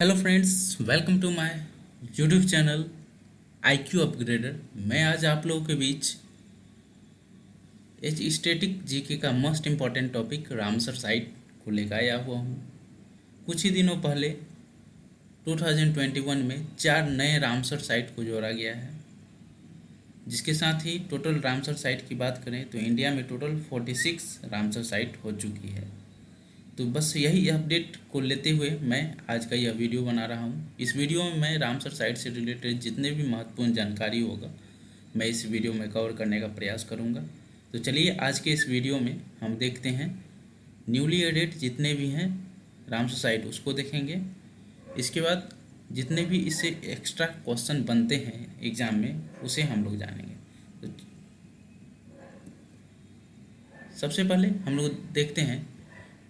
Hello friends, welcome to my YouTube channel I Q upgrader. मैं आज आप लोगों के बीच एच स्टैटिक जीके का most important topic Ramsar site को लेकर आया हुआ हूँ। कुछ ही दिनों पहले 2021 में 4 नए रामसर साइट को जोड़ा गया है, जिसके साथ ही टोटल रामसर साइट की बात करें तो इंडिया में टोटल 46 रामसर साइट हो चुकी है। तो बस यही अपडेट को लेते हुए मैं आज का यह वीडियो बना रहा हूँ। इस वीडियो में मैं रामसर साइट से रिलेटेड जितने भी महत्वपूर्ण जानकारी होगा मैं इस वीडियो में कवर करने का प्रयास करूँगा। तो चलिए आज के इस वीडियो में हम देखते हैं न्यूली एडेड जितने भी हैं रामसर साइट उसको देखेंगे। इसके बाद जितने भी इससे एक्स्ट्रा क्वेश्चन बनते हैं एग्ज़ाम में उसे हम लोग जानेंगे। तो सबसे पहले हम लोग देखते हैं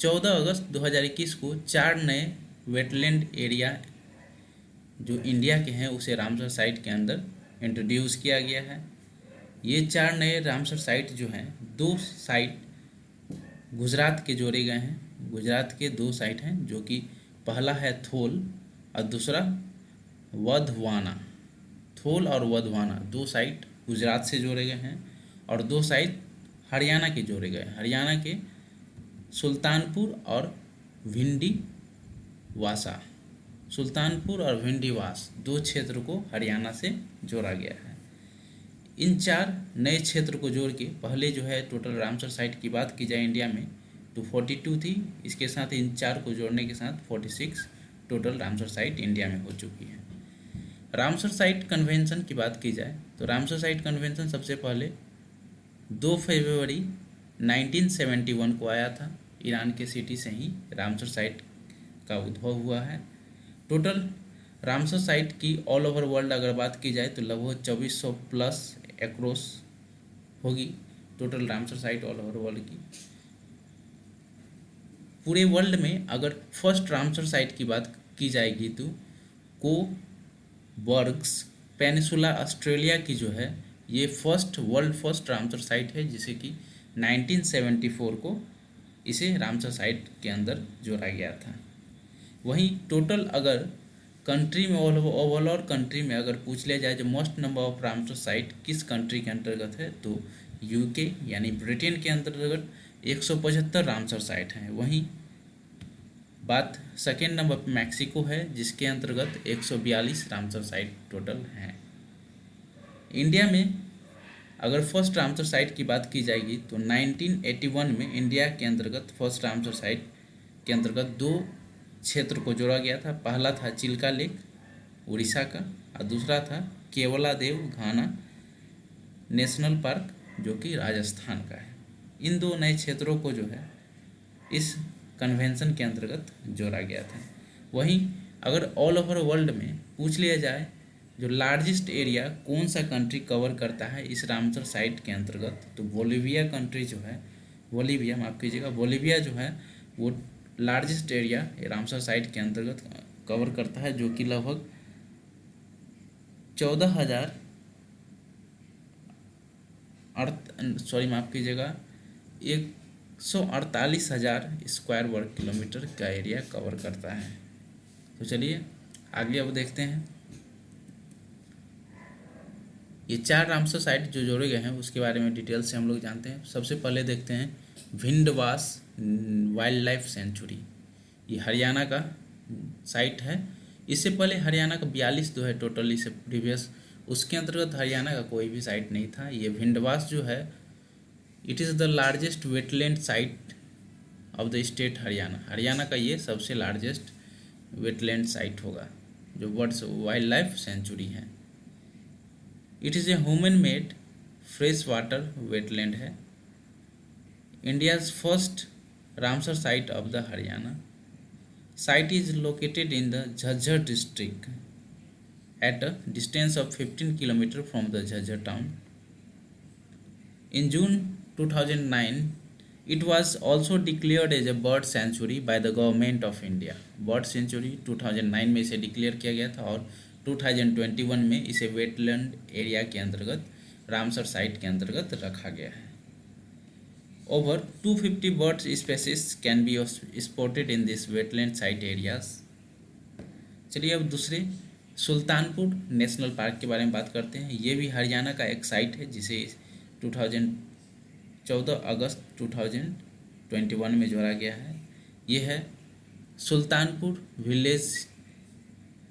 14 अगस्त 2021 को 4 नए वेटलैंड एरिया जो इंडिया के हैं उसे रामसर साइट के अंदर इंट्रोड्यूस किया गया है। ये 4 नए रामसर साइट जो हैं, 2 साइट गुजरात के जोड़े गए हैं। गुजरात के 2 साइट हैं, जो कि पहला है थोल और दूसरा वधवाना। थोल और वधवाना 2 साइट गुजरात से जोड़े गए हैं और 2 साइट हरियाणा के जोड़े गए। हरियाणा के सुल्तानपुर और भिंडीवासा, सुल्तानपुर और भिंडीवास 2 क्षेत्र को हरियाणा से जोड़ा गया है। इन 4 नए क्षेत्र को जोड़ के पहले जो है टोटल रामसर साइट की बात की जाए इंडिया में तो 42 थी। इसके साथ इन 4 को जोड़ने के साथ 46 टोटल रामसर साइट इंडिया में हो चुकी है। रामसर साइट कन्वेंशन की बात की जाए तो रामसर साइट कन्वेंशन सबसे पहले 2 फरवरी 1971 को आया था। ईरान के सिटी से ही रामसर साइट का उद्भव हुआ है। टोटल रामसर साइट की ऑल ओवर वर्ल्ड अगर बात की जाए तो लगभग 2400 प्लस एक्रॉस होगी total Ramsar site all over world की। पूरे वर्ल्ड में अगर फर्स्ट रामसर साइट की बात की जाएगी तो कोबर्ग्स पेनिसुला ऑस्ट्रेलिया की जो है ये वर्ल्ड फर्स्ट रामसर साइट है, जिसे कि 1974 को इसे रामसर साइट के अंदर जोड़ा गया था। वहीं टोटल अगर कंट्री में ओवरऑल कंट्री में अगर पूछ लिया जाए जो most number of Ramsar site किस कंट्री के अंतर्गत है तो यूके यानी ब्रिटेन के अंतर्गत 175 रामसर साइट हैं। वहीं बात सेकेंड नंबर पर मैक्सिको है, जिसके अंतर्गत 142 रामसर साइट टोटल हैं। इंडिया में अगर फर्स्ट रामसर साइट की बात की जाएगी तो 1981 में इंडिया के अंतर्गत फर्स्ट रामसर साइट के अंतर्गत 2 क्षेत्र को जोड़ा गया था। पहला था चिल्का लेक उड़ीसा का और दूसरा था केवलादेव घाना नेशनल पार्क जो कि राजस्थान का है। इन 2 नए क्षेत्रों को जो है इस कन्वेंशन के अंतर्गत जोड़ा गया था। वहीं अगर ऑल ओवर वर्ल्ड में पूछ लिया जाए जो लार्जेस्ट एरिया कौन सा कंट्री कवर करता है इस रामसर साइट के अंतर्गत तो बोलिविया कंट्री जो है, बोलिविया माफ़ कीजिएगा, बोलिविया जो है वो लार्जेस्ट एरिया रामसर साइट के अंतर्गत कवर करता है, जो कि लगभग 14,000 माफ़ कीजिएगा 148,000 स्क्वायर वर्ग किलोमीटर का एरिया कवर करता है। तो चलिए आगे अब देखते हैं ये 4 रामसर साइट जो जोड़े गए हैं उसके बारे में डिटेल से हम लोग जानते हैं। सबसे पहले देखते हैं भिंडवास वाइल्ड लाइफ सेंचुरी। ये हरियाणा का साइट है। इससे पहले हरियाणा का 42 जो है टोटल, इससे प्रीवियस उसके अंतर्गत हरियाणा का कोई भी साइट नहीं था। ये भिंडवास जो है it is the largest wetland site of the state Haryana. Haryana का ये सबसे लार्जेस्ट वेटलैंड साइट होगा जो बर्ड्स वाइल्ड लाइफ सेंचुरी है। It is a human made fresh water wetland है। India's first Ramsar site of the Haryana site is located in the Jhajjar district at a distance of 15 km from the Jhajjar town. In June 2009, it was also declared as a bird sanctuary by the government of India. Bird sanctuary 2009 में इसे declare किया गया था और 2021 में इसे wetland area के अंतर्गत रामसर साइट के अंतर्गत रखा गया है। Over 250 bird species can be spotted in these wetland site areas. चलिए अब दूसरे सुल्तानपुर नेशनल पार्क के बारे में बात करते हैं। ये भी हरियाणा का एक साइट है जिसे 14 अगस्त 2021 में जोड़ा गया है। ये है सुल्तानपुर विलेज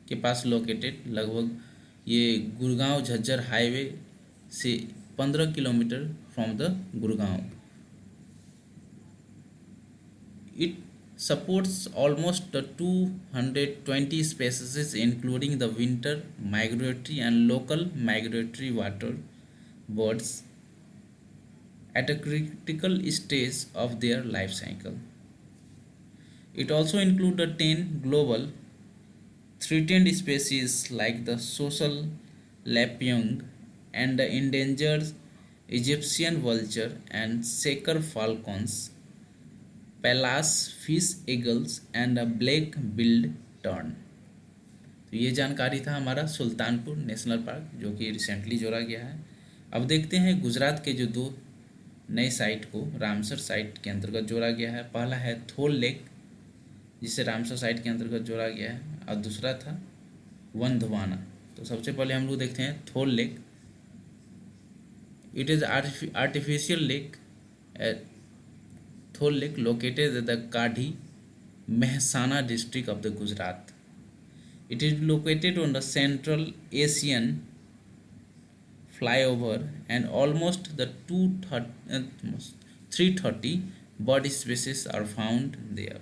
के पास लोकेटेड, लगभग ये गुड़गांव झज्जर हाईवे से 15 kilometre from the Gurgaon. It supports almost 220 species including the winter migratory and local migratory water birds at a critical stage of their life cycle. It also includes the 10 global threatened species like the social lapwing and the endangered Egyptian vulture and shaker falcons, पैलास fish eagles and black build turn. तो ये जानकारी था हमारा Sultanpur national park जो कि recently जोड़ा गया है। अब देखते हैं गुजरात के जो दो नए साइट को रामसर साइट के अंतर्गत जोड़ा गया है। पहला है थोल लेक जिसे रामसर साइट के अंतर्गत जोड़ा गया है, और दूसरा था वंधवाना। तो सबसे पहले हम लोग देखते हैं Thol lake. It is artificial lake Thol Lake located at the Kadhi, Mehsana district of the Gujarat. It is located on the Central Asian flyover and almost the 330 bird species are found there.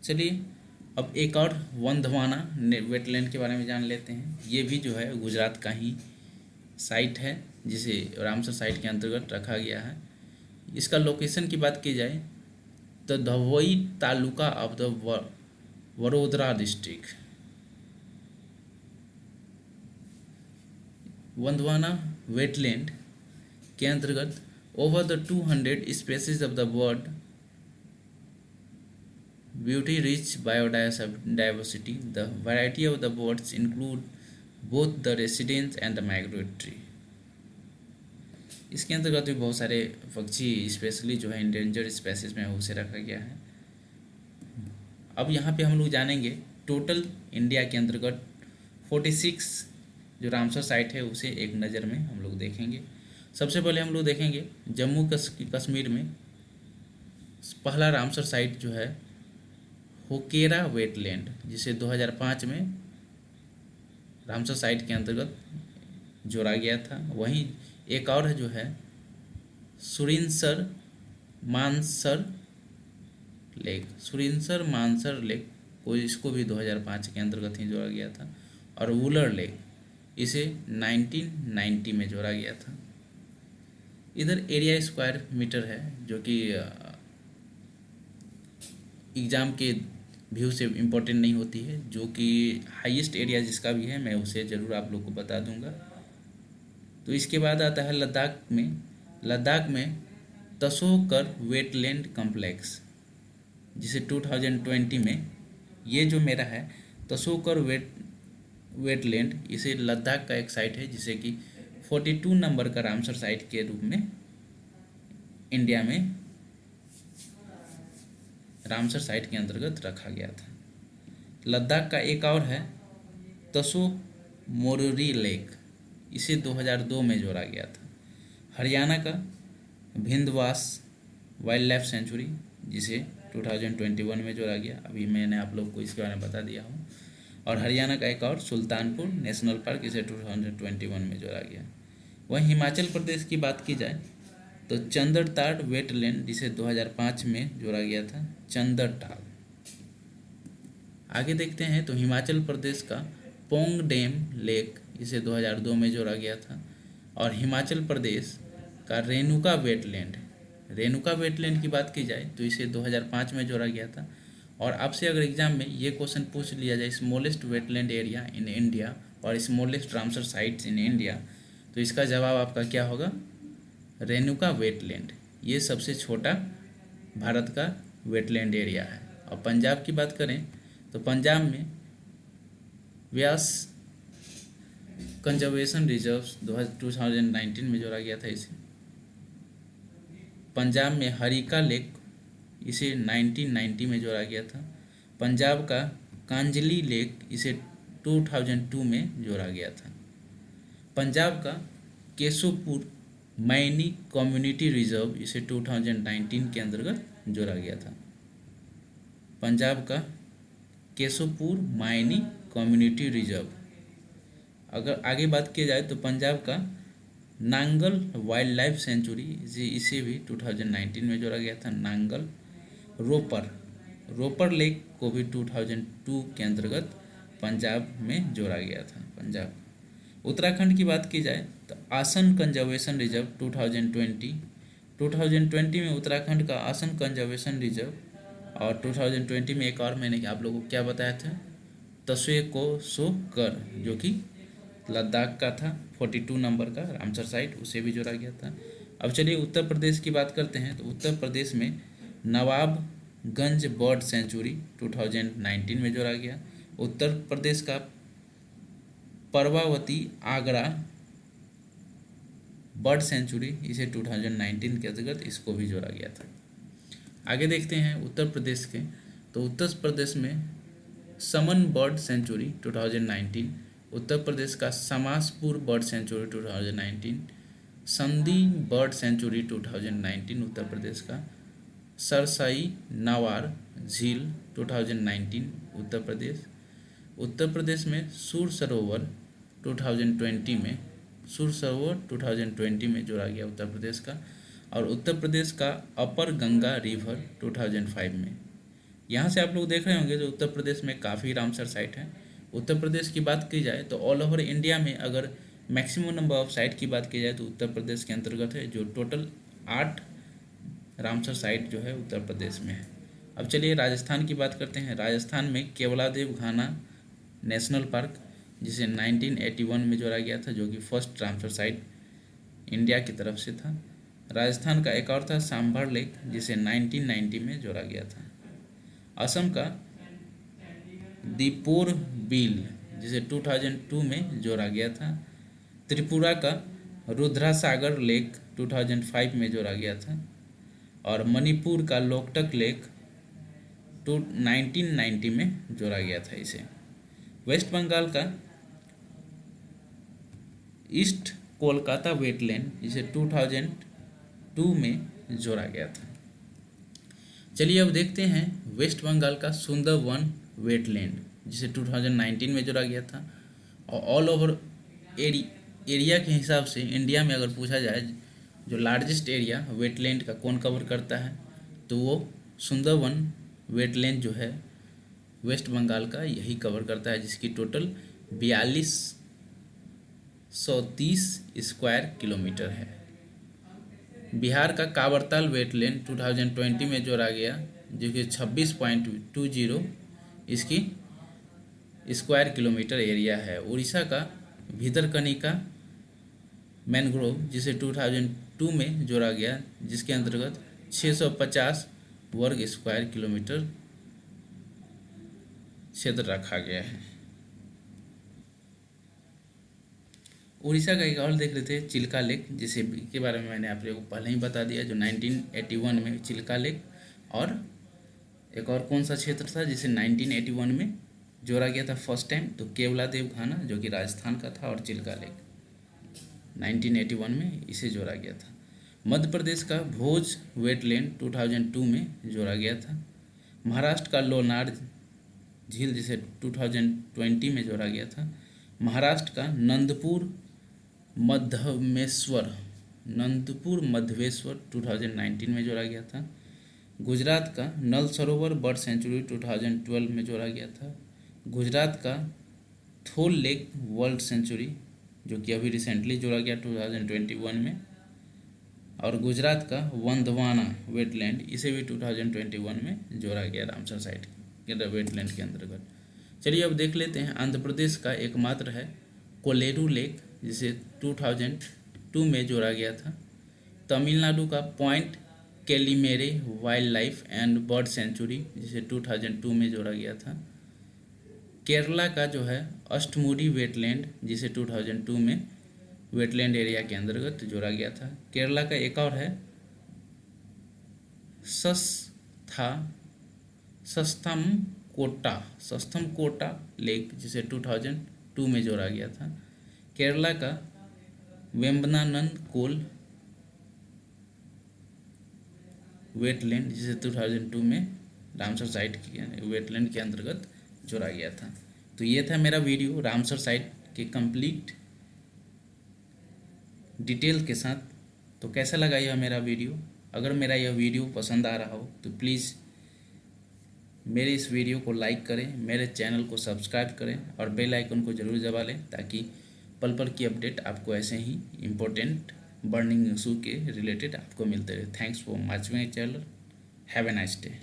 चलिए अब एक और वंधवाना wetland के बारे में जान लेते हैं। ये भी जो है गुजरात का ही साइट है जिसे रामसर साइट के अंतर्गत रखा गया है। इसका लोकेशन की बात की जाए तो Dabhoi taluka of the Vadodara district. Wadhwana wetland के अंतर्गत over the 200 species of the bird beauty rich biodiversity. The variety of the birds include both the residents and the migratory. इसके अंतर्गत भी बहुत सारे पक्षी स्पेशली जो है इंडेंजर्ड स्पेसीज में उसे रखा गया है। अब यहाँ पे हम लोग जानेंगे टोटल इंडिया के अंतर्गत 46 जो रामसर साइट है उसे एक नज़र में हम लोग देखेंगे। सबसे पहले हम लोग देखेंगे जम्मू कश्मीर में पहला रामसर साइट जो है होकेरा वेटलैंड जिसे 2005 में रामसर साइट के अंतर्गत जोड़ा गया था। वहीं एक और है जो है सुरिनसर मानसर लेक को इसको भी 2005 के अंतर्गत ही जोड़ा गया था। और वुलर लेक इसे 1990 में जोड़ा गया था। इधर एरिया स्क्वायर मीटर है जो कि एग्ज़ाम के व्यू से इम्पोर्टेंट नहीं होती है, जो कि हाईएस्ट एरिया जिसका भी है मैं उसे ज़रूर आप लोग को बता दूंगा। तो इसके बाद आता है लद्दाख में तसोकर वेटलैंड कॉम्प्लेक्स जिसे 2020 में ये जो मेरा है तसोकर वेटलैंड इसे लद्दाख का एक साइट है जिसे कि 42 नंबर का रामसर साइट के रूप में इंडिया में रामसर साइट के अंतर्गत रखा गया था। लद्दाख का एक और है तसो मोरी लेक, इसे 2002 में जोड़ा गया था। हरियाणा का भिंदवास वाइल्ड लाइफ सेंचुरी जिसे 2021 में जोड़ा गया, अभी मैंने आप लोग को इसके बारे में बता दिया हूँ। और हरियाणा का एक और सुल्तानपुर नेशनल पार्क इसे 2021 में जोड़ा गया। वहीं हिमाचल प्रदेश की बात की जाए तो चंद्रताल वेटलैंड जिसे 2005 में जोड़ा गया था, चंद्रताल। आगे देखते हैं तो हिमाचल प्रदेश का पोंग डैम लेक इसे 2002 में जोड़ा गया था। और हिमाचल प्रदेश का रेणुका वेटलैंड की बात की जाए तो इसे 2005 में जोड़ा गया था। और आपसे अगर एग्जाम में ये क्वेश्चन पूछ लिया जाए smallest wetland area in India और smallest Ramsar sites in India, तो इसका जवाब आपका क्या होगा? रेणुका वेटलैंड। ये सबसे छोटा भारत का वेटलैंड एरिया है। और पंजाब की बात करें तो पंजाब में व्यास कंजर्वेशन रिजर्व्स 2019 में जोड़ा गया था इसे। पंजाब में हरिका लेक इसे 1990 में जोड़ा गया था। पंजाब का कांजली लेक, इसे 2002 में जोड़ा गया था। पंजाब का केशोपुर मैनी कम्युनिटी रिजर्व, इसे 2019 के अंतर्गत जोड़ा गया था। पंजाब का केशोपुर मायनी कम्युनिटी रिजर्व। अगर आगे बात की जाए तो पंजाब का नांगल वाइल्ड लाइफ सेंचुरी, इसे भी 2019 में जोड़ा गया था। नांगल रोपर लेक को भी 2002 के अंतर्गत पंजाब में जोड़ा गया था। पंजाब उत्तराखंड की बात की जाए तो आसन कंजर्वेशन रिजर्व 2020 में उत्तराखंड का आसन कंजर्वेशन रिजर्व, और 2020 में एक और मैंने आप लोगों को क्या बताया था, तस्वे को सो कर, जो कि लद्दाख का था, 42 नंबर का रामसर साइट, उसे भी जोड़ा गया था। अब चलिए उत्तर प्रदेश की बात करते हैं। तो उत्तर प्रदेश में नवाबगंज बर्ड सेंचुरी 2019 में जोड़ा गया। उत्तर प्रदेश का परवावती आगरा बर्ड सेंचुरी, इसे 2019 के अंतर्गत इसको भी जोड़ा गया था। आगे देखते हैं उत्तर प्रदेश के। तो उत्तर प्रदेश में समन बर्ड सेंचुरी 2019, उत्तर प्रदेश का समासपुर बर्ड सेंचुरी 2019, संदी बर्ड सेंचुरी 2019 उत्तर प्रदेश का, सरसाई नावार झील 2019 उत्तर प्रदेश। उत्तर प्रदेश में सुर सरोवर 2020 में जोड़ा गया उत्तर प्रदेश का, और उत्तर प्रदेश का अपर गंगा रिवर 2005 में। यहाँ से आप लोग देख रहे होंगे जो उत्तर प्रदेश में काफ़ी रामसर साइट है। उत्तर प्रदेश की बात की जाए तो ऑल ओवर इंडिया में अगर मैक्सिमम नंबर ऑफ साइट की बात की जाए तो उत्तर प्रदेश के अंतर्गत है, जो टोटल 8 रामसर साइट जो है उत्तर प्रदेश में है। अब चलिए राजस्थान की बात करते हैं। राजस्थान में केवलादेव घाना नेशनल पार्क, जिसे 1981 में जोड़ा गया था, जो कि फर्स्ट रामसर साइट इंडिया की तरफ से था। राजस्थान का एक और था सांभर लेक, जिसे 1990 में जोड़ा गया था। असम का दीपोर बिल, जिसे 2002 में जोड़ा गया था। त्रिपुरा का रुद्रासागर लेक 2005 में जोड़ा गया था, और मणिपुर का लोकटक लेक 1990 में जोड़ा गया था इसे। वेस्ट बंगाल का ईस्ट कोलकाता वेटलैंड, जिसे 2002 में जोड़ा गया था। चलिए अब देखते हैं वेस्ट बंगाल का सुंदरवन वेटलैंड, जिसे 2019 में जोड़ा गया था। और ऑल ओवर एरिया के हिसाब से इंडिया में अगर पूछा जाए जो लार्जेस्ट एरिया वेटलैंड का कौन कवर करता है, तो वो सुंदरवन वेटलैंड जो है वेस्ट बंगाल का यही कवर करता है, जिसकी टोटल 4230 स्क्वायर किलोमीटर है। बिहार का कांवरताल वेटलैंड 2020 में जोड़ा गया, जो कि 26.20 इसकी स्क्वायर किलोमीटर एरिया है। उड़ीसा का भितरकनिका मैनग्रोव, जिसे 2002 में जोड़ा गया, जिसके अंतर्गत 650 वर्ग स्क्वायर किलोमीटर क्षेत्र रखा गया है। उड़ीसा का एक और देख लेते हैं चिल्का लेक, जिसे के बारे में मैंने आप लोगों को पहले ही बता दिया, जो 1981 में चिल्का लेक। और एक और कौन सा क्षेत्र था जिसे 1981 में जोड़ा गया था फर्स्ट टाइम, तो केवलादेव घाना, जो कि राजस्थान का था, और चिल्का लेक 1981 में इसे जोड़ा गया था। मध्य प्रदेश का भोज वेटलैंड 2002 में जोड़ा गया था। महाराष्ट्र का लोनार झील, जिसे 2020 में जोड़ा गया था। महाराष्ट्र का नंदपुर मध्यमेश्वर 2019 में जोड़ा गया था। गुजरात का नल सरोवर बर्ड सेंचुरी 2012 में जोड़ा गया था। गुजरात का थोल लेक वर्ल्ड सेंचुरी, जो कि अभी रिसेंटली जोड़ा गया 2021 में। और गुजरात का वंदवाना वेटलैंड, इसे भी 2021 में जोड़ा गया रामसर साइट के वेटलैंड के अंतर्गत। चलिए अब देख लेते हैं आंध्र प्रदेश का एकमात्र है कोलेरू लेक, जिसे 2002 में जोड़ा गया था। तमिलनाडु का point Calimere wildlife and bird sanctuary, जिसे 2002 में जोड़ा गया था। केरला का जो है अष्टमुडी वेटलैंड, जिसे 2002 में वेटलैंड एरिया के अंतर्गत जोड़ा गया था। केरला का एक और है सस्थम कोटा, सस्थम कोटा लेक जिसे 2002 में जोड़ा गया था। केरला का वेम्बनानंद कोल वेटलैंड जिसे 2002 में रामसर साइट की वेटलैंड के अंतर्गत जोड़ा गया था। तो ये था मेरा वीडियो रामसर साइट के कंप्लीट डिटेल के साथ। तो कैसा लगा यह मेरा वीडियो? अगर मेरा यह वीडियो पसंद आ रहा हो तो प्लीज़ मेरे इस वीडियो को लाइक करें, मेरे चैनल को सब्सक्राइब करें और बेल आइकन को ज़रूर दबा लें ताकि पल पल की अपडेट आपको ऐसे ही इम्पोर्टेंट बर्निंग इशू के रिलेटेड आपको मिलते रहे। Thanks for watching my channel. Have a nice day.